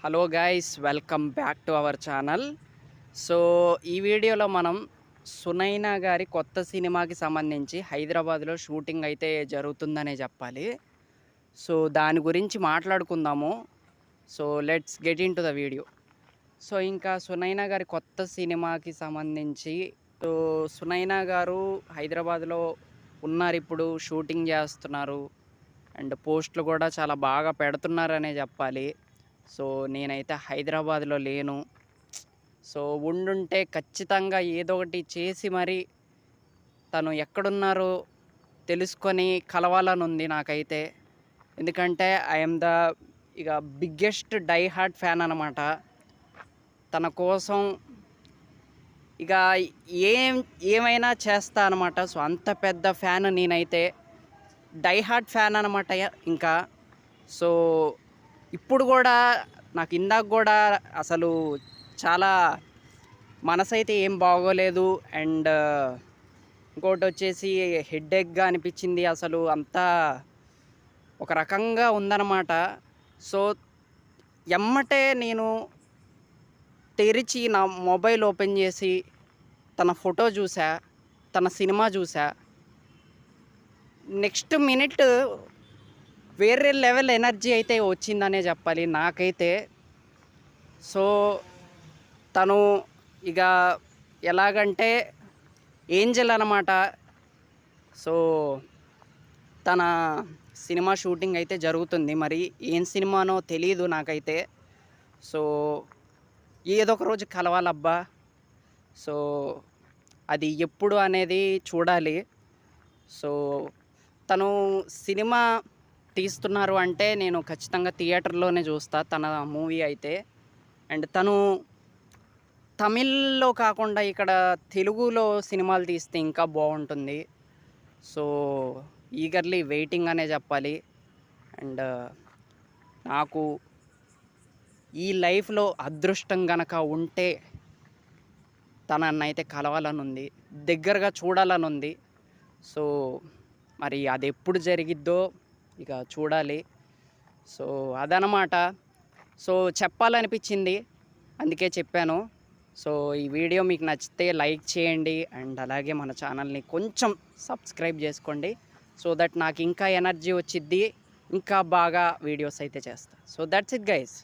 Hello guys, welcome back to our channel. So ఈ వీడియోలో మనం సునైనా గారి కొత్త సినిమాకి సంబంధించి హైదరాబాద్లో షూటింగ్ అయితే జరుగుతుందనే చెప్పాలి. సో దాని గురించి మాట్లాడుకుందాము. So let's get in to the video. So ఇంకా సునైనా గారి కొత్త సినిమాకి సంబంధించి సో సునైనా గారు హైదరాబాద్లో ఉన్నారు, ఇప్పుడు షూటింగ్ చేస్తున్నారు అండ్ పోస్టులు కూడా చాలా బాగా పెడుతున్నారనే చెప్పాలి. సో నేనైతే హైదరాబాద్లో లేను. సో ఉండుంటే ఖచ్చితంగా ఏదో ఒకటి చేసి మరి తను ఎక్కడున్నారో తెలుసుకొని కలవాలని ఉంది నాకైతే. ఎందుకంటే ఐఎమ్ ద ఇక బిగ్గెస్ట్ డై హార్ట్ ఫ్యాన్ అనమాట తన కోసం. ఇక ఏమైనా చేస్తా అనమాట. సో అంత పెద్ద ఫ్యాన్ నేనైతే, డై హార్ట్ ఫ్యాన్ అనమాట ఇంకా. సో ఇప్పుడు కూడా నాకు ఇందాక కూడా అసలు చాలా మనసైతే ఏం బాగోలేదు. అండ్ ఇంకోటి వచ్చేసి హెడేక్గా అనిపించింది. అసలు అంతా ఒక రకంగా ఉందన్నమాట. సో ఎమ్మటే నేను తెరిచి నా మొబైల్ ఓపెన్ చేసి తన ఫోటో చూసా, తన సినిమా చూసా. నెక్స్ట్ మినిట్ వేరే లెవెల్ ఎనర్జీ అయితే వచ్చిందనే చెప్పాలి నాకైతే. సో తను ఇక ఎలాగంటే ఏంజెల్ అన్నమాట. సో తన సినిమా షూటింగ్ అయితే జరుగుతుంది. మరి ఏం సినిమానో తెలియదు నాకైతే. సో ఏదో ఒక రోజు కలవాలబ్బా. సో అది ఎప్పుడు అనేది చూడాలి. సో తను సినిమా తీస్తున్నారు అంటే నేను ఖచ్చితంగా థియేటర్లోనే చూస్తా తన మూవీ అయితే. అండ్ తను తమిళ్లో కాకుండా ఇక్కడ తెలుగులో సినిమాలు తీస్తే ఇంకా బాగుంటుంది. సో ఈగర్లీ వెయిటింగ్ అనే చెప్పాలి. అండ్ నాకు ఈ లైఫ్లో అదృష్టం గనక ఉంటే తనన్నైతే కలవాలని ఉంది, దగ్గరగా చూడాలని ఉంది. సో మరి అది ఎప్పుడు జరిగిద్దో ఇక చూడాలి. సో అదనమాట. సో చెప్పాలనిపించింది, అందుకే చెప్పాను. సో ఈ వీడియో మీకు నచ్చితే లైక్ చేయండి అండ్ అలాగే మన ఛానల్ని కొంచెం సబ్స్క్రైబ్ చేసుకోండి. సో దట్ నాకు ఇంకా ఎనర్జీ వచ్చిద్ది, ఇంకా బాగా వీడియోస్ అయితే చేస్తా. So that's it guys.